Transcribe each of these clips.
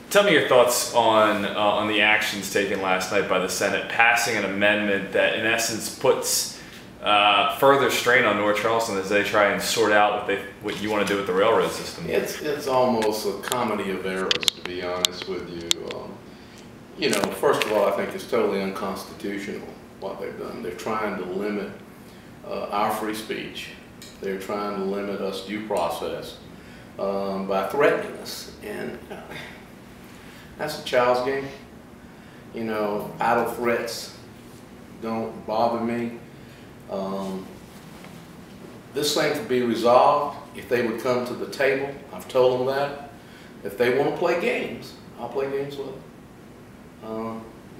Tell me your thoughts on the actions taken last night by the Senate, passing an amendment that in essence puts further strain on North Charleston as they try and sort out what you want to do with the railroad system. It's almost a comedy of errors, to be honest with you. You know, first of all, I think it's totally unconstitutional what they've done. They're trying to limit our free speech. They're trying to limit us due process by threatening us, and that's a child's game. You know, idle threats don't bother me. This thing could be resolved if they would come to the table. I've told them that. If they want to play games, I'll play games with them.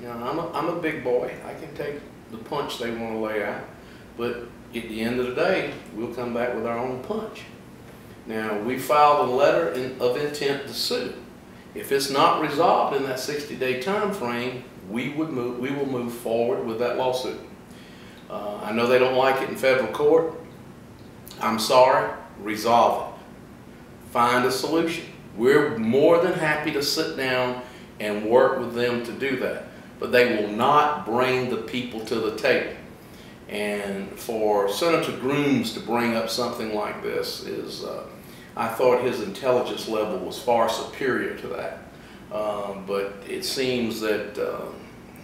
You know, I'm a big boy. I can take the punch they want to lay out, but at the end of the day, we'll come back with our own punch. Now, we filed a letter of intent to sue. If it's not resolved in that 60-day time frame, we will move forward with that lawsuit. I know they don't like it in federal court. I'm sorry, resolve it. Find a solution. We're more than happy to sit down and work with them to do that. But they will not bring the people to the table. And for Senator Grooms to bring up something like this is, I thought his intelligence level was far superior to that. But it seems that,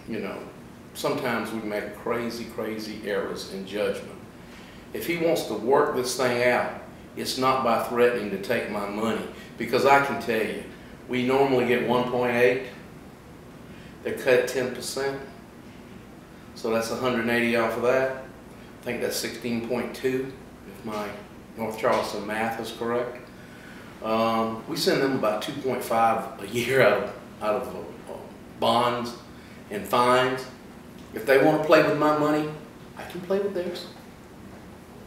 you know, sometimes we make crazy errors in judgment. If he wants to work this thing out, it's not by threatening to take my money, because I can tell you, we normally get 1.8. They cut 10%, so that's 180 off of that. I think that's 16.2, if my North Charleston math is correct. We send them about 2.5 a year out of bonds and fines. If they want to play with my money, I can play with theirs.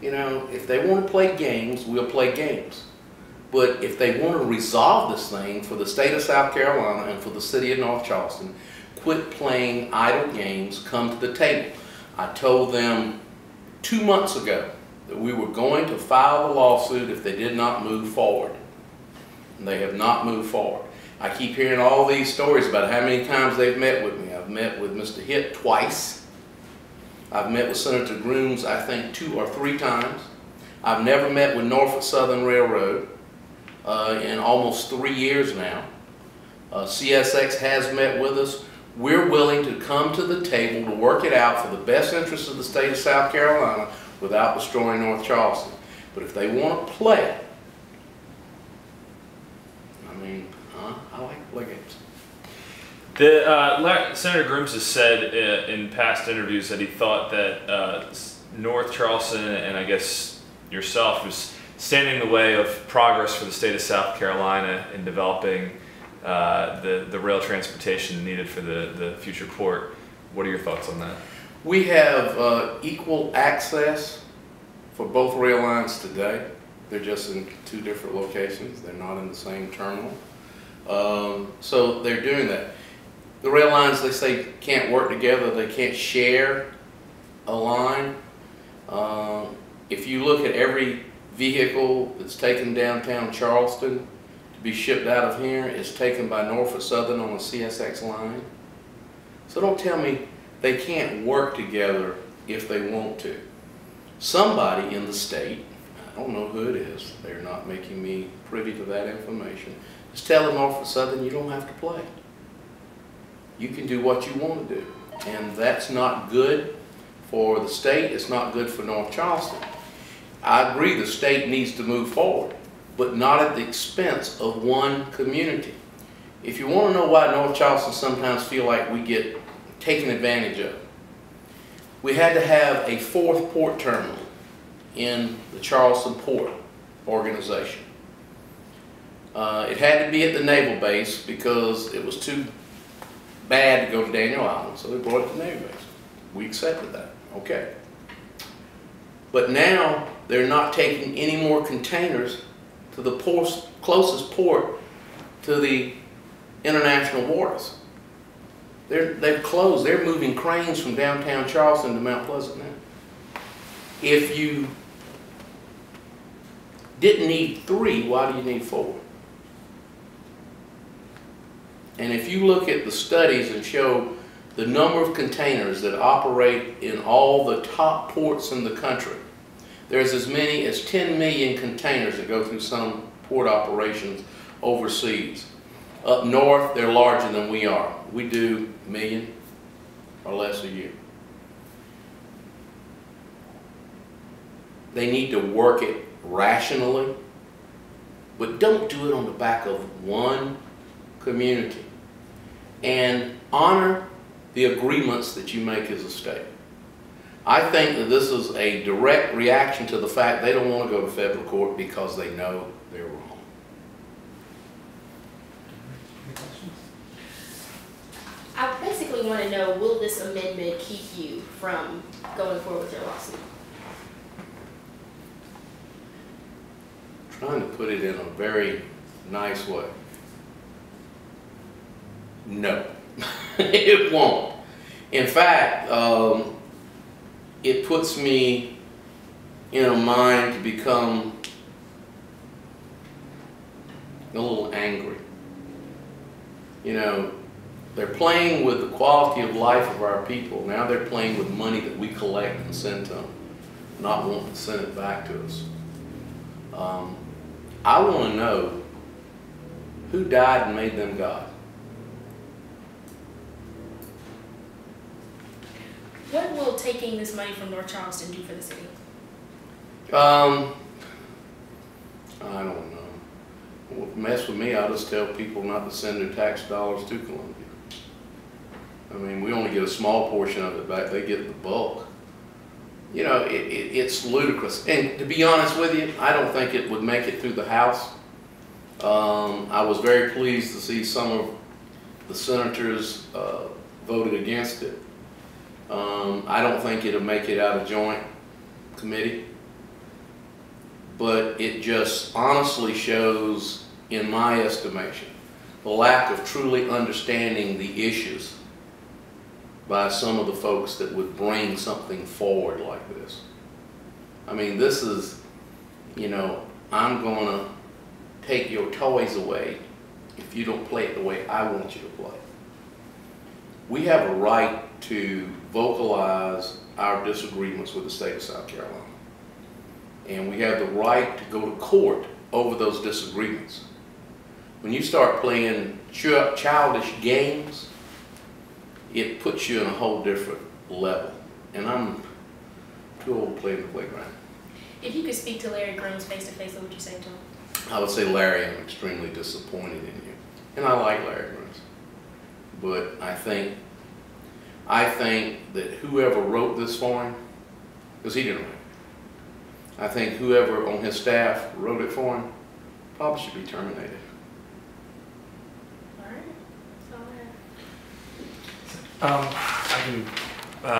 You know, if they want to play games, we'll play games. But if they want to resolve this thing for the state of South Carolina and for the city of North Charleston, quit playing idle games, come to the table. I told them 2 months ago that we were going to file the lawsuit if they did not move forward. And they have not moved forward. I keep hearing all these stories about how many times they've met with me. I've met with Mr. Hitt twice. I've met with Senator Grooms, I think, 2 or 3 times. I've never met with Norfolk Southern Railroad in almost 3 years now. CSX has met with us. We're willing to come to the table to work it out for the best interests of the state of South Carolina without destroying North Charleston. But if they want to play, I mean, I like to play games. Senator Grooms has said in past interviews that he thought that North Charleston and I guess yourself was standing in the way of progress for the state of South Carolina in developing the rail transportation needed for the future port. What are your thoughts on that? We have equal access for both rail lines today. They're just in 2 different locations. They're not in the same terminal. So they're doing that. The rail lines, they say, can't work together. They can't share a line. If you look at every vehicle that's taken downtown Charleston to be shipped out of here, it's taken by Norfolk Southern on a CSX line. So don't tell me they can't work together if they want to. Somebody in the state, I don't know who it is, they're not making me privy to that information, is telling Norfolk Southern you don't have to play. You can do what you want to do. And that's not good for the state, it's not good for North Charleston. I agree the state needs to move forward, but not at the expense of one community. If you want to know why North Charleston sometimes feel like we get taken advantage of, we had to have a 4th port terminal in the Charleston Port organization. It had to be at the naval base because it was too bad to go to Daniel Island, so they brought it to the naval base. We accepted that, okay. But now they're not taking any more containers to the closest port to the international waters. They've closed. They're moving cranes from downtown Charleston to Mount Pleasant now. If you didn't need 3, why do you need 4? And if you look at the studies and show the number of containers that operate in all the top ports in the country, there's as many as 10 million containers that go through some port operations overseas. Up north, they're larger than we are. We do a million or less a year. They need to work it rationally, but don't do it on the back of one community. And honor the agreements that you make as a state. I think that this is a direct reaction to the fact they don't want to go to federal court because they know they're wrong. I basically want to know, will this amendment keep you from going forward with your lawsuit? Trying to put it in a very nice way. No, it won't. In fact, it puts me in a mind to become a little angry. You know, they're playing with the quality of life of our people. Now they're playing with money that we collect and send to them, not wanting to send it back to us. I want to know who died and made them God. What will taking this money from North Charleston do for the city? I don't know. Well, mess with me, I'll just tell people not to send their tax dollars to Columbia. I mean, we only get a small portion of it back. They get the bulk. You know, it's ludicrous. And to be honest with you, I don't think it would make it through the House. I was very pleased to see some of the senators voted against it. I don't think it'll make it out of joint committee. But it just honestly shows, in my estimation, the lack of truly understanding the issues by some of the folks that would bring something forward like this. I mean, this is, you know, I'm going to take your toys away if you don't play it the way I want you to play. We have a right to vocalize our disagreements with the state of South Carolina. And we have the right to go to court over those disagreements. When you start playing childish games, it puts you in a whole different level. And I'm too old to play in the playground. If you could speak to Larry Grooms face to face, what would you say to him? I would say, Larry, I'm extremely disappointed in you. And I like Larry Grooms. But I think that whoever wrote this for him, because he didn't write it, I think whoever on his staff wrote it for him probably should be terminated. All right. That's all I have. I can